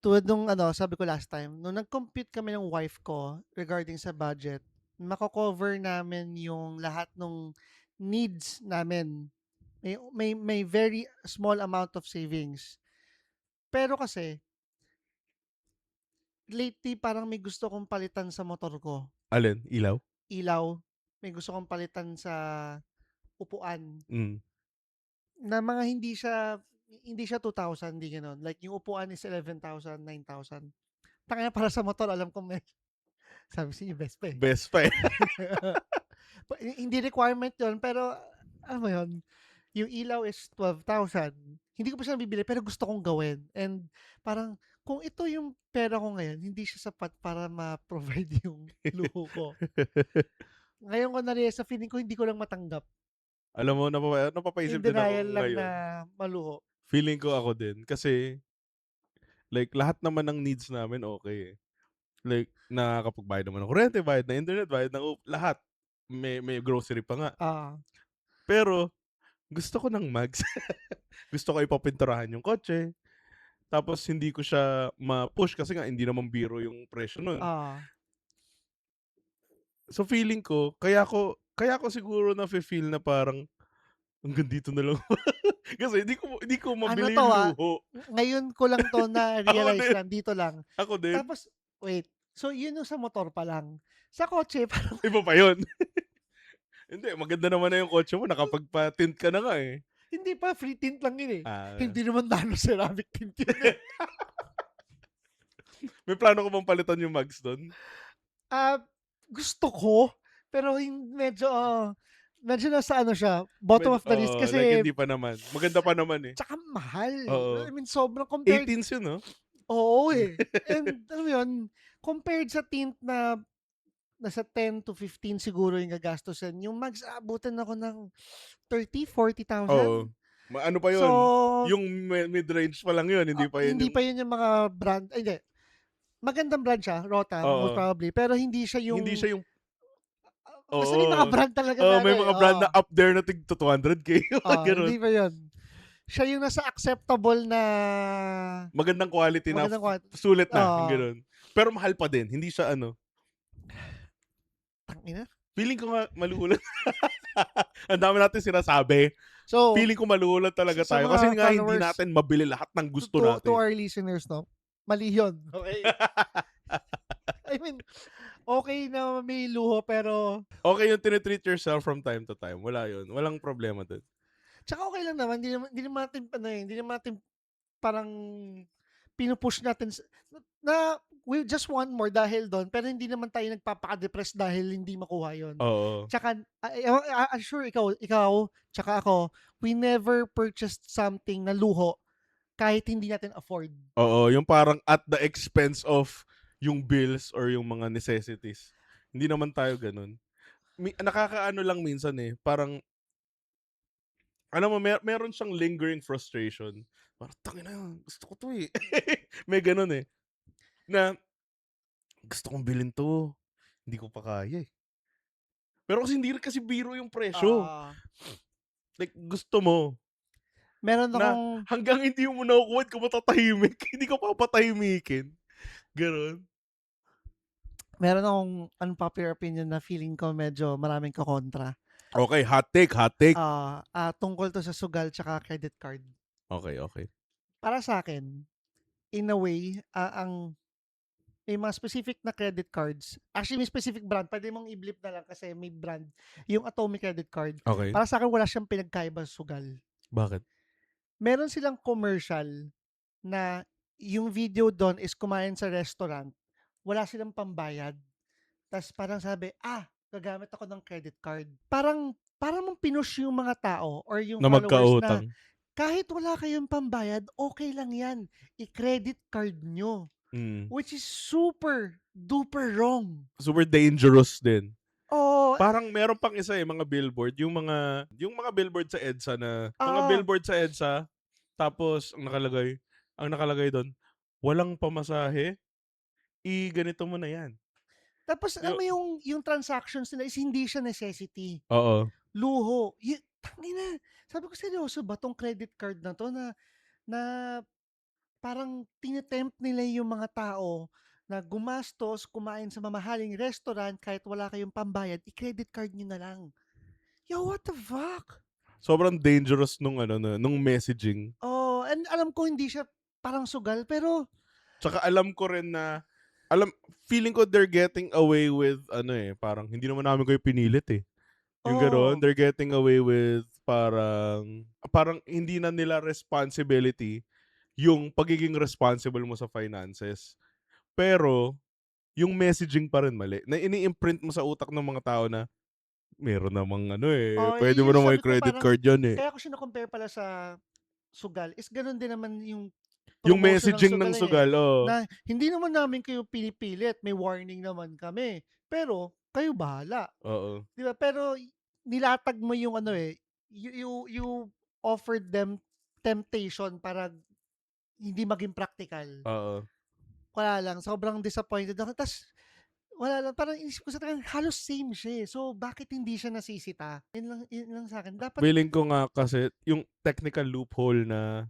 tulad nung ano, sabi ko last time, nung nag-compute kami ng wife ko regarding sa budget, mako-cover namin yung lahat nung needs namin. May very small amount of savings. Pero kasi, lately parang may gusto kong palitan sa motor ko.
Alin, ilaw?
Ilaw, may gusto kong palitan sa upuan
Hmm.
na mga hindi siya 2,000, hindi gano'n. Like yung upuan is 11,000, 9,000. Tangina para sa motor alam kong may sabi sa inyo best pa, eh.
Best pa, eh.
Hindi requirement 'yun pero alam mo 'yun, yung ilaw is 12,000. Hindi ko pa siya nabibili pero gusto kong gawin and parang kung ito yung pera ko ngayon, hindi siya sapat para ma-provide yung luho ko. Ngayon ko na-realize na feeling ko hindi ko lang matanggap.
Alam mo napapaisip
In
din ako
denial lang na
ngayon.
maluho.
Feeling ko ako din kasi like lahat naman ng needs namin okey, eh. Like nakakapagbayad naman ng kuryente, bayad ng internet, bayad ng lahat. May grocery pa nga.
Ah,
Pero gusto ko ng mags. Gusto ko ipapinturahan yung kotse, tapos hindi ko siya ma-push kasi nga hindi naman biro yung presyo nun.
ah.
So feeling ko kaya ko siguro nafi-feel na parang hanggang dito na lang. Kasi hindi ko
Ano
mabili
'to,
yung luho.
ngayon ko lang 'to
Ako
na-realize
din,
lang, dito lang.
ako din.
Tapos wait, so yun yung sa motor pa lang. Sa kotse parang
Iba pa yun. Hindi, maganda naman na yung kotse mo nakapagpa-tint ka na nga, eh.
hindi pa, free tint lang yun, eh.
Ah,
Hindi naman nano-ceramic tint yun, eh.
may plano ka bang palitan yung mags dun?
Ah, gusto ko, pero medyo nasa ano siya, bottom
Medyo
of the list
like
kasi
hindi pa naman. Maganda pa naman, eh.
tsaka mahal. I
Oo.
mean sobrang compared
18s yun, 'no?
oo, eh. And alam mo yun, compared sa tint na nasa 10 to 15 siguro yung gagastusin, yung mags aabutin ako ng 30,000, 40,000.
Oo. Ano pa
So,
yun, yung mid-range pa lang yun, hindi pa yun
hindi
yung
pa yun yung mga brand ay hindi, magandang brand siya, Rota most
oo.
probably, pero hindi siya
Hindi
yung
siya yung
basta may mga
oo.
brand talaga
Oo,
na ano,
may
eh,
mga brand na up there na tig to 200K yung mga
hindi
gano'n.
pa yun. Siya yung nasa acceptable na
Magandang quality na
magandang
sulit na, yung
oo,
gano'n. Pero mahal pa din, hindi siya ano,
tangina.
feeling ko nga maluhulan ang dami nating sinasabi.
So,
Feeling ko maluhulan talaga
sa
tayo kasi
mga
nga hindi
followers,
natin mabili lahat ng gusto
to
natin.
our listeners 'no, mali yun, okey? I mean, okey na may luho pero
Okey yung tini-treat yourself from time to time, wala yun, walang problema dun.
tsaka okey lang naman, hindi naman natin ano, eh, hindi naman natin parang pinu-push natin na we just want more dahil dun, pero hindi naman tayo nagpapaka-depress dahil hindi makuha yun.
Oo.
Tsaka I'm sure ikaw tsaka ako, we never purchased something na luho kahit hindi natin afford.
Oo, yung parang at the expense of yung bills or yung mga necessities. Hindi naman tayo gano'n. Nakakaano lang minsan, eh, parang alam mo meron siyang lingering frustration. Parang, "Tangina, gusto ko 'to, eh." May gano'n, eh, na gusto kong bilhin 'to, hindi ko pa kaya, eh. Pero kasi hindi rin kasi biro yung presyo.
Ah,
Like gusto mo
meron
na
akong
hanggang hindi mo nakukuha di ka matatahimik, hindi ka papatahimikin, gano'n.
meron akong unpopular opinion na feeling ko medyo maraming kokontra.
Okey, hot take, hot take.
Tungkol 'to sa sugal tsaka credit card.
Okey, okey.
Para sa'kin, in a way, may mga specific na credit cards, actually may specific brand, puwede mong i-bleep na lang kasi may brand, yung Atomic credit card.
Okey,
Para sa'kin wala siyang pinagkaiba sa sugal.
bakit?
Meron silang commercial na yung video dun is kumain sa restaurant, wala silang pambayad. Tas parang sabi, gagamit ako ng credit card. Parang para mong pinush yung mga tao or yung
Na
followers na
magkautang?
kahit wala kayong pambayad, okey lang yan, i-credit card niyo.
Mm.
which is super duper wrong.
Super dangerous din.
Oh,
Parang meron pang isa, mga billboard, yung mga billboard sa EDSA na mga
ah,
billboard sa EDSA, tapos ang nakalagay dun, "Walang pamasahe, ganito mo na 'yan."
tapos alam
Yu
mo yung transactions nila is hindi siya necessity,
Oo,
luho. Tangina, sabi ko seryoso ba 'tong credit card na 'to na parang nila yung mga tao na gumastos, kumain sa mamahaling restaurant kahit wala kayong pambayad, i-credit card niyo na lang. Yo, what the fuck?
sobrang dangerous nung messaging.
Oh, and alam ko hindi siya parang sugal pero
Tsaka alam ko rin na alam feeling ko they're getting away with parang hindi naman namin kayo pinilit, yung gano'n.
oh,
They're getting away with parang hindi na nila responsibility yung pagiging responsible mo sa finances. Pero yung messaging pa rin mali, na ini-imprint mo sa utak ng mga tao na meron namang puwede mo
yun
namang
sabi ko
i-credit
parang
card yan,
kaya ko siya na-compare pala sa sugal is gano'n din naman yung
Yung
promotion ng
messaging ng
sugal,
sugal, oo.
na hindi naman namin kayo pinipilit, may warning naman kami, pero kayo bahala.
Oo,
'Di ba? Pero nilatag mo yung ano, you offered them temptation para hindi maging praktikal.
oo.
Wala lang, sobrang disappointed ako ta's wala lang, parang inisip ko sa talagang halos same siya, So, bakit hindi siya nasisita? Yun lang sa'kin. Dapat
Feeling ko nga kasi yung technical loophole na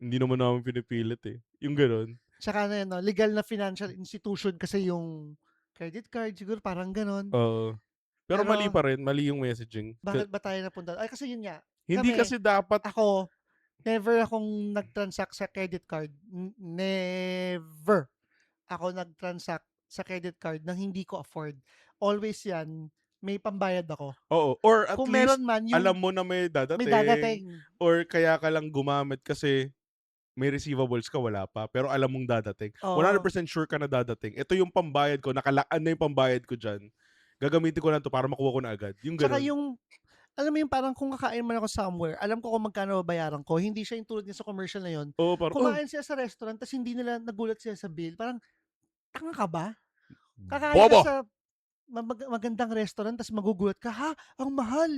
hindi naman namin pinipilit, yung gano'n.
tsaka na yun 'no, legal na financial institution kasi yung credit card, siguro parang gano'n.
Oo. Pero mali
Pero
pa rin, mali yung messaging.
bakit ba tayo napunta ay kasi yun nga,
Hindi
kami,
kasi dapat
ako, never akong nag-transact sa credit card, never ako nag-transact sa credit card ng hindi ko afford. Always 'yan, may pambayad ako.
oo, or at
Kung
least
meron man yung
alam mo na may
may
dadating
dadating,
or kaya ka lang gumamit kasi may receivables ka, wala pa, pero alam mong dadating.
oo.
100% sure ka na dadating. Ito yung pambayad ko, nakalaan na yung pambayad ko diyan. Gagamitin ko lang 'to para makuha ko na agad, yung
Tsaka
gano'n.
yung alam mo yung parang kung kakain man ako somewhere, alam ko kung magkano babayaran ko, hindi siya yung tulad niya sa commercial na yun.
Oo, parang, "Oh,
Kumain sila sa restaurant ta's hindi nila nagulat sila sa bill, parang, tanga ka ba? Kakain ka
bobo!"
sa magandang restaurant ta's magugulat ka, "Ha, ang mahal."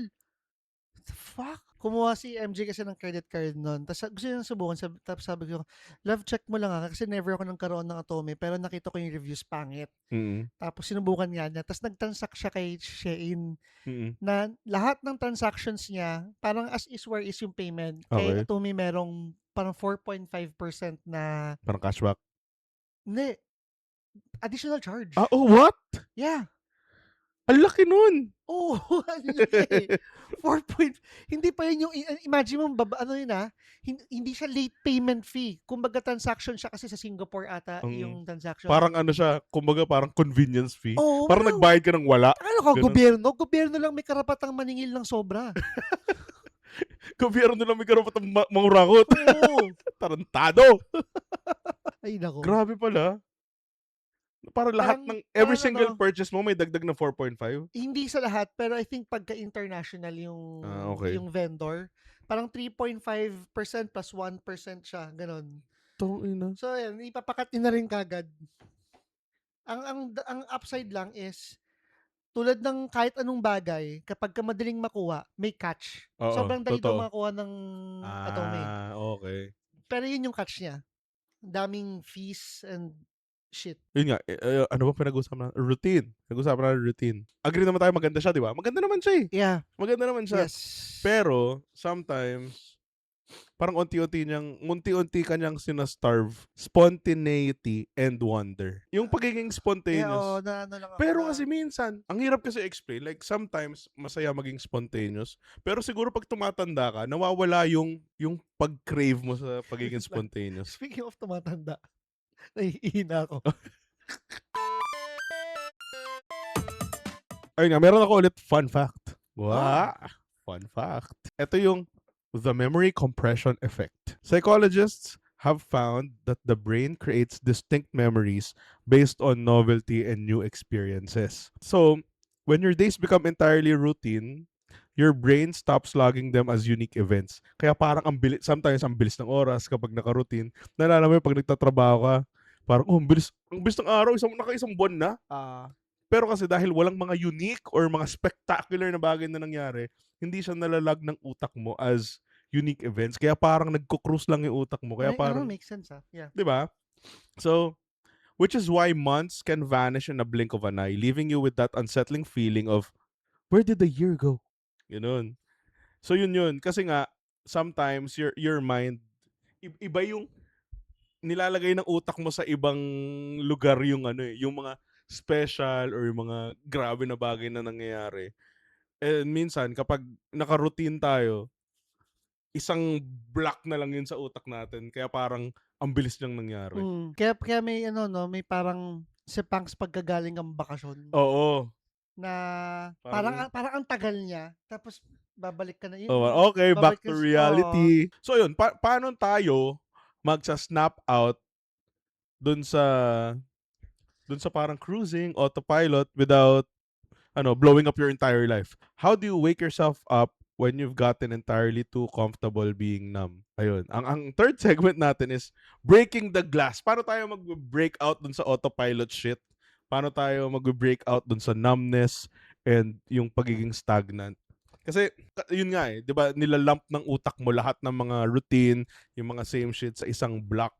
The fuck? Kumuha si MJ kasi ng credit card nun ta's gusto niyang subukan tapos sabi ko, "Love check mo lang, kasi never ako nagkaroon ng Atome pero nakita ko yung reviews pangit."
Mm,
Tapos sinubukan nga niya ta's nag-transact siya kay Shein
mm.
na lahat ng transactions niya parang as is where is yung payment. Kay
Okey.
Atome merong parang 4.5% na
Parang cashback.
hindi, additional
Ah,
charge.
oh, what?
Yeah.
Ang laki nun!
Oo, ang laki. 4 point hindi pa yun yung imagine mo ano yun, hindi siya late payment fee. Kumbaga transaction siya kasi sa Singapore ata
Ang
yung transaction.
parang siya, kumbaga parang convenience fee.
Oo,
Parang
parang
nagbayad ka ng wala,
ano ka
gano'n.
gobyerno? Gobyerno lang may karapatang maningil ng sobra.
Gobyerno lang may karapatang mangurakot.
Oo.
Tarantado!
Ay naku.
Grabe pala. Parang lahat
Parang
ng every
parang ano,
single purchase mo may dagdag na 4.5?
hindi sa lahat pero I think pagka international
Ah, okey.
yung vendor, parang 3.5% plus 1% siya, gano'n.
Tangina.
So ayan, ipapakat niyo na rin kaagad. Ang upside lang is, tulad ng kahit anong bagay kapagka madaling makuha, may catch.
Oo,
Sobrang dali daw
totoo.
makakuha ng Atome,
Okey.
pero yun yung catch niya, ang daming fees and shit.
Yun nga, ano bang pinag-uusapan natin? Routine. Pinag-usapan natin routine. Agree naman tayo maganda siya, 'di ba? Maganda naman siya, eh.
Yeah,
Maganda naman siya.
yes.
Pero sometimes parang unti-unti ka niyang sina-starve spontaneity and wonder. Yung pagiging
Yeah, oo,
spontaneous.
na ano lang ako
Pero
na
kasi minsan, ang hirap kasi explain, like sometimes masaya maging spontaneous, pero siguro 'pag tumatanda ka, nawawala yung pag-crave mo sa pagiging
wait lang.
spontaneous.
Speaking of tumatanda, nahihina ako.
Ayun nga, meron ako ulit fun fact.
Ah,
Fun fact. Ito yung the memory compression effect. Psychologists have found that the brain creates distinct memories based on novelty and new experiences. So, when your days become entirely routine, your brain stops logging them as unique events. Kaya parang sometimes ang bilis ng oras kapag naka-routine. Naalala mo yung pag nagtatrabaho ka, parang, "Oh, ang bilis ng araw, naka-isang buwan na."
Ah,
Pero kasi dahil walang mga unique or mga spectacular na bagay na nangyari, hindi siya nala-log ng utak mo as unique events. Kaya parang nagko-cruise lang yung utak mo. Kaya parang,
makes sense, 'yeah.
'di ba? So, which is why months can vanish in a blink of an eye, leaving you with that unsettling feeling of, "Where did the year go?" Gano'n. So yun. Kasi nga, sometimes your mind, iba yung nilalagay ng utak mo sa ibang lugar yung ano, eh, yung mga special or yung mga grabe na bagay na nangyayari. And minsan kapag naka-routine tayo, isang block na lang yun sa utak natin kaya parang ang bilis niyang nangyari.
Kaya may ano 'no, may parang sepangs pagkagaling kang bakasyon
Oo,
na
parang,
parang ang tagal niya tapos babalik ka na
oo, okey, back
babalik ka
to
oo.
reality. So yun, paano tayo magsa-snap out dun sa parang cruising, autopilot without blowing up your entire life? How do you wake yourself up when you've gotten entirely too comfortable being numb? Ayun. Ang third segment natin is breaking the glass. Paano tayo mag-break out dun sa autopilot shit? Paano tayo mag-break out dun sa numbness and yung pagiging stagnant? Kasi yun nga eh, 'di ba, nilalump ng utak mo lahat ng mga routine, yung mga same shit sa isang block.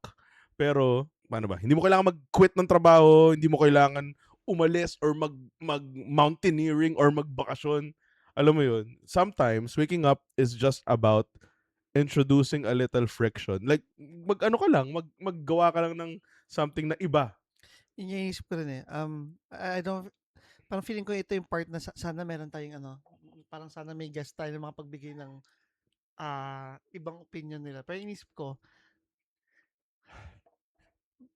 Pero paano ba? Hindi mo kailangan mag-quit ng trabaho, hindi mo kailangan umalis or mag-mountaineering or magbakasyon. Alam mo yun, sometimes waking up is just about introducing a little friction. Like mag-ano ka lang, maggawa ka lang ng something na iba.
Yun yung iniisip ko rin, eh, I don't parang feeling ko ito yung part na sana meron tayong ano, parang sana may guest tayo na makapagbigay ng, ibang opinion nila. Pero iniisip ko,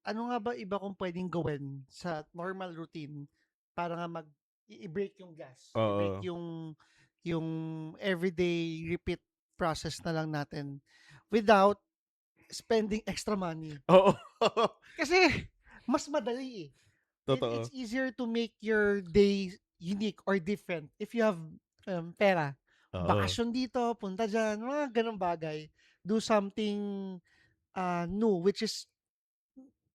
ano nga ba iba kong puwedeng gawin sa normal routine para nga i-break yung gas, i-break
Oo.
yung everyday repeat process na lang natin without spending extra money.
Oo.
Kasi mas madali, eh. It's
Totoo.
easier to make your day unique or different if you have, pera.
Oo.
Bakasyon dito, punta diyan, mga gano'ng bagay. Do something, new which is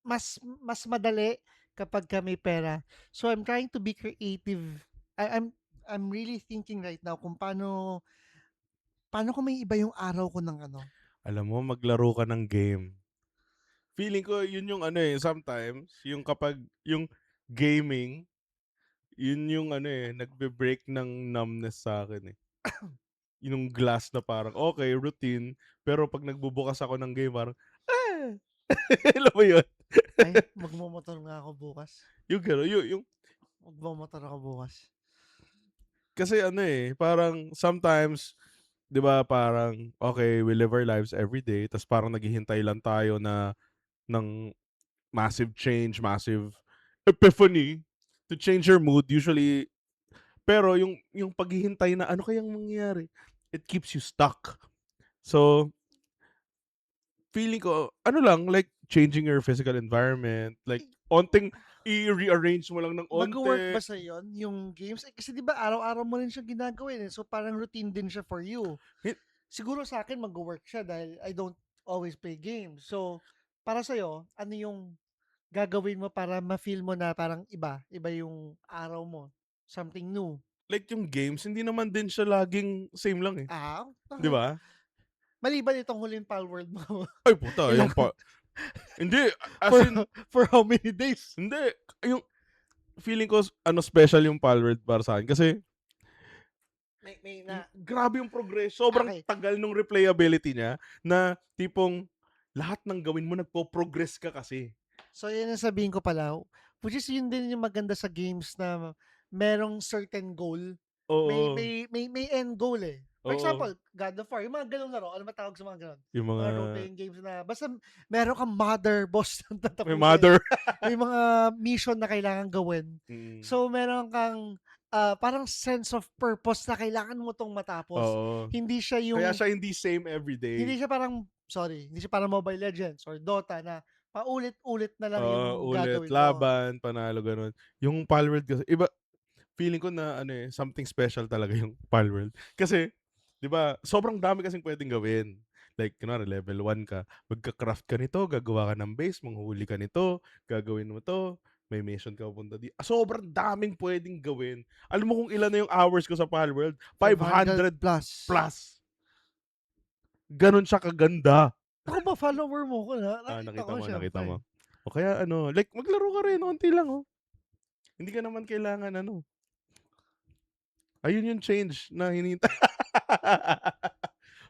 mas madali kapagka may pera. So, I'm trying to be creative. I I'm I'm really thinking right now kung paano ko may iba yung araw ko ng ano.
Alam mo, maglaro ka ng game. Feeling ko yun yung ano, eh, sometimes yung kapag yung gaming, yun yung ano, eh, nagbe-break ng numbness sa'kin, eh. Yung glass na parang, okey, routine, pero 'pag nagbubukas ako ng game parang, "Ah!" Alam mo yun?
Ay, magmomotor nga ako bukas.
Yung gano'n, yung
Magmomotor ako bukas.
kasi ano, eh, parang sometimes, 'di ba, parang, okay, we live our lives every day ta's parang naghihintay lang tayo na ng massive change, massive epiphany to change your mood usually. Pero yung paghihintay na ano kayang mangyayari, it keeps you stuck. So, feeling ko ano lang, like changing your physical environment, like onting i-rearrange mo lang ng
Magwo-work
onti.
ba sa yon yung games? Eh, kasi 'di ba araw-araw mo rin siyang ginagawa, eh, so parang routine din siya for you.
Hi
Siguro sa'kin magwo-work siya dahil I don't always play games. So, para sa'yo, ano yung gagawin mo para ma-feel mo na parang iba yung araw mo, something new?
like yung games hindi naman din siya laging same lang, eh,
Ah,
'di ba?
maliban itong huling Palworld mo,
Ay puta
ilang
yung hindi, as
for
in
for how many days?
hindi, yung feeling ko ano special yung Palworld para sa'kin kasi
May na
grabe yung progress, sobrang
okey.
tagal nung replayability niya na tipong lahat ng gawin mo nagpo-progress ka kasi.
So, yun ang sabihin ko pala, which is yun din yung maganda sa games na merong certain goal.
Oo,
May end goal, eh. For
oo,
example, God of War, yung mga gano'ng laro, ano ba tawag sa mga gano'n?
yung
Mga
mga
role-playing games na basta meron kang mother boss na
may
tatapusin.
mother.
May mga mission na kailangan gawin.
Mm,
So, meron kang, parang sense of purpose na kailangan mo 'tong matapos.
oo.
Hindi siya
Kaya
yung
siya hindi same
hindi
everyday.
siya parang hindi siya parang Mobile Legends or Dota na paulit-ulit na lang yung
Ulit,
gagawin mo.
laban, panalo, gano'n. Yung Palworld kasi iba, feeling ko na ano, eh, something special talaga yung Palworld. Kasi 'di ba, sobrang dami kasing puwedeng gawin. Like, kunwari level 1 ka, magka-craft ka nito, gagawa ka ng base, manghuli ka nito, gagawin mo 'to, may mission ka pupunta sobrang daming puwedeng gawin. Alam mo kung ilan na yung hours ko sa Palworld?
500
500
plus.
plus. Gano'n siya kaganda.
Ako ba, follower mo ko na? Nakita
Nakita
ko
mo, nakita
siyempre.
mo. O kaya ano, like maglaro ka rin, onti lang, oh. Hindi ka naman kailangan ano. Ayun yung change na hinihintay.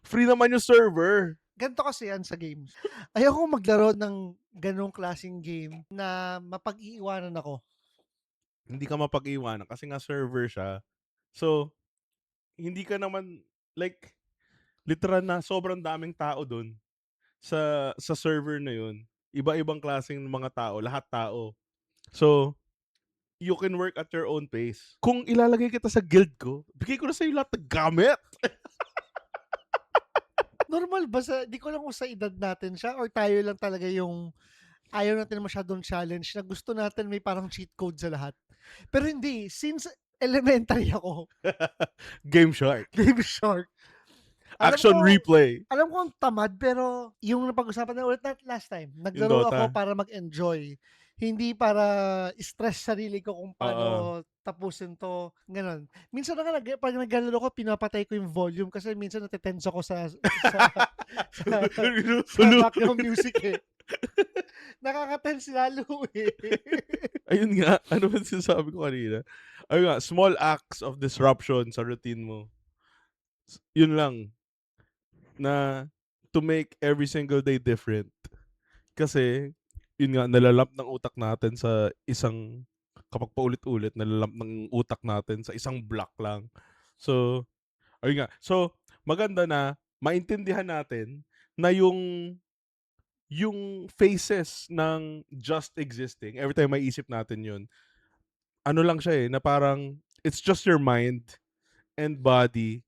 Free naman yung server.
Ganito kasi yan sa games. Ayoko maglaro ng ganong klaseng game na mapag-iiwanan ako.
Hindi ka mapag-iwanan kasi nga server siya. So, hindi ka naman like literal na sobrang daming tao dun sa server na yun. Iba-ibang klaseng mga tao, lahat tao. So, you can work at your own pace. Kung ilalagay kita sa guild ko, bigay ko na sa'yo lahat ng gamit.
Normal ba sa, di ko lang kung sa edad natin siya or tayo lang talaga yung ayaw natin masyadong challenge na gusto natin may parang cheat code sa lahat. Pero hindi, since elementary ako,
Game Shark.
Game Shark, alam
Action
ko,
replay.
alam ko ang tamad pero yung napag-usapan na ulit natin last time,
Yung
naglaro ako
Dota.
para mag-enjoy. Hindi para stress sarili ko kung
Oo.
paano tapusin to, gano'n. Minsan na nga pag naglalaro ko pinapatay ko yung volume kasi minsan nate-tense ako sa sa sa background music, eh. Nakaka-tense lalo, eh.
Ayun nga, ano ba sinasabi ko kanina? Ayun nga, small acts of disruption sa routine mo. Yun lang, na to make every single day different. Kasi, yun nga, nalalap ng utak natin sa isang, kapag paulit-ulit, nalalap ng utak natin sa isang block lang. So, ayun nga. So, maganda na maintindihan natin na yung phases ng just existing, every time may isip natin yun, ano lang siya na parang, it's just your mind and body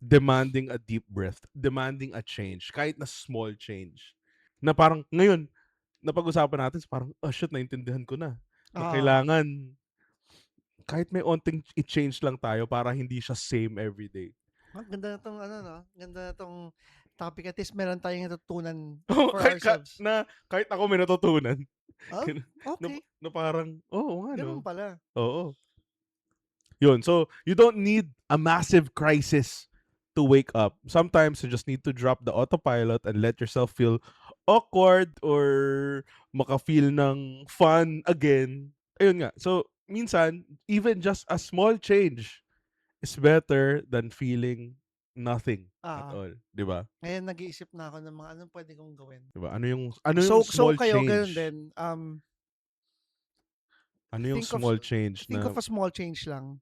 demanding a deep breath, demanding a change, kahit na small change. Na parang, ngayon, napag-usapan natin, parang, oh shit, naintindihan ko na
Ah,
kailangan, kahit may onting i-change lang tayo para hindi siya same everyday.
ang ganda na 'tong ano 'no, ganda na 'tong topic, at least meron tayong natutunan
Oo,
for ourselves.
kahit ako may natutunan.
Ah,
na,
okey,
na parang, oo nga
gano'n
no.
pala.
Oo. Yun. So, you don't need a massive crisis to wake up. Sometimes you just need to drop the autopilot and let yourself feel awkward or maka-feel ng fun again. Ayun nga. So, minsan, even just a small change is better than feeling nothing at
Oo.
all. Di ba?
Ngayon nag-iisip na ako ng mga anong puwede kong gawin.
Di ba? Ano yung
So
small
kayo gano'n
change?
din,
Ano yung
think of
small change
think of
na
a small change lang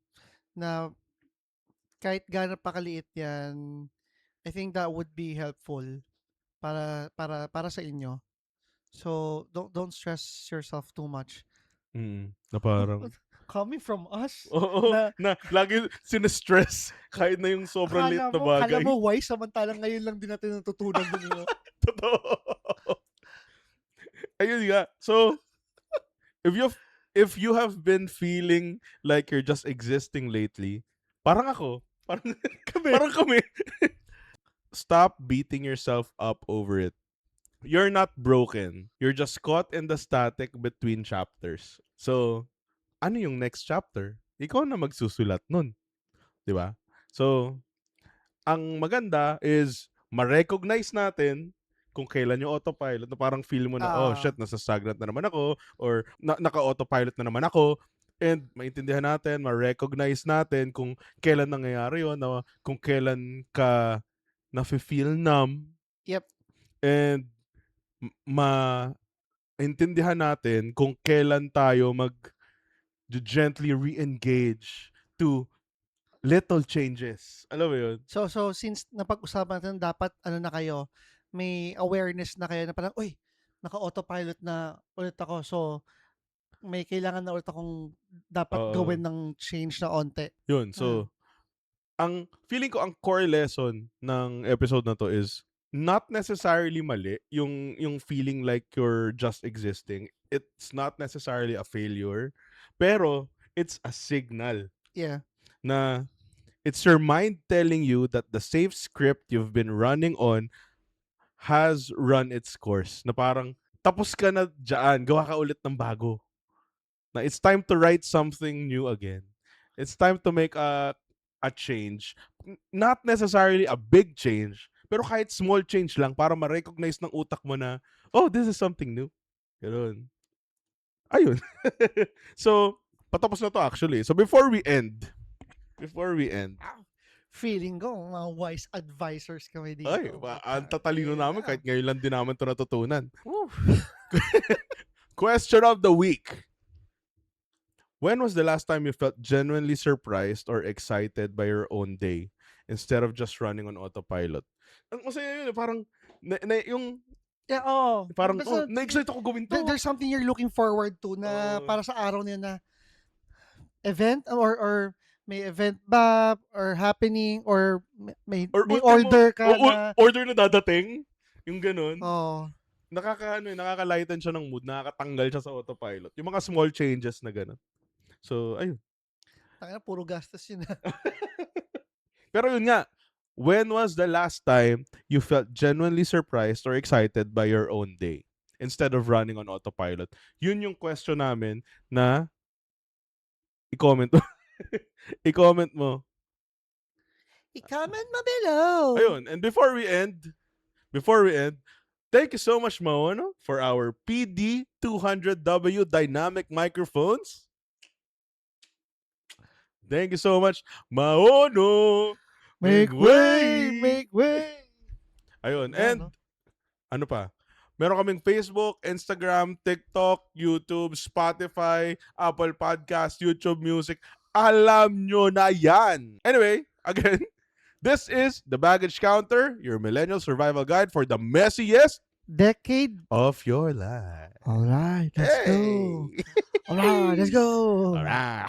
na kahit gaano pa kaliit 'yan, I think that would be helpful para sa inyo. So, don't stress yourself too much.
na parang
Coming from us
oo,
na
na lagi sine-stress kahit na yung sobrang liit na
akala
bagay.
mo wise samantalang ngayon lang din natin natutunan yun, eh, 'no?
Totoo. Ayun nga. So, if you have been feeling like you're just existing lately, parang ako, parang
Kami.
parang kami, stop beating yourself up over it. You're not broken. You're just caught in the static between chapters. So, ano yung next chapter? Ikaw na magsusulat nun, 'di ba? So, ang maganda is ma-recognize natin kung kailan yung autopilot na parang feel mo na, oh
Ah,
shit, nasa stagnant na naman ako or naka-autopilot na naman ako, and maintindihan natin, ma-recognize natin kung kailan nangyayari yun, na kung kailan ka nafe-feel numb,
yep.
and maintindihan natin kung kailan tayo gently re-engage to little changes. Alam mo yun?
So since napag-usapan natin dapat ano na kayo, may awareness na kayo na parang, "Uy, naka-autopilot na ulit ako." So, may kailangan na ulit akong dapat
Oo.
gawin ng change na onte.
Yun,
Ah,
so ang feeling ko ang core lesson ng episode na to is not necessarily mali yung feeling like you're just existing. It's not necessarily a failure, pero it's a signal
yeah.
na it's your mind telling you that the safe script you've been running on has run its course. Na parang, tapos ka na dyan, gawa ka ulit ng bago. Na it's time to write something new again. It's time to make a change. Not necessarily a big change, pero kahit small change lang para ma-recognize ng utak mo na, oh, this is something new. Ganun. Ayun. So, patapos na to actually. So before we end,
Feeling ko, mga wise advisors kami dito.
ay, ang tatalino namin kahit ngayon lang din namin to natutunan.
Woo.
Question of the week. When was the last time you felt genuinely surprised or excited by your own day instead of just running on autopilot? Ang masaya yun, parang, yung,
Yeah, oo.
parang,
Basta,
na-excite ako gawin to.
there's something you're looking forward to na
Oo.
para sa araw na yun na event or may event ba or happening or may
Or
order ka na
order na dadating. Yung ganun.
oh,
Nakaka-lighten siya ng mood, nakakatanggal siya sa autopilot. Yung mga small changes na ganun. So, ayun.
tangina puro gastos yun.
Pero yun nga, when was the last time you felt genuinely surprised or excited by your own day instead of running on autopilot? Yun yung question namin na i-comment mo. I-comment mo.
I-comment mo below.
Ayun. And before we end, thank you so much, Maono, for our PD200W dynamic microphones. Thank you so much, Maono.
Make way, make way.
Ayun.
Yan,
And
no?
ano pa? Meron kaming Facebook, Instagram, TikTok, YouTube, Spotify, Apple Podcast, YouTube Music. Alam nyo na yan. Anyway, again, this is The Baggage Counter, your millennial survival guide for the messiest
Decade.
of your life.
Alright, let's go.
Hey!
Alright, let's go.
Alright.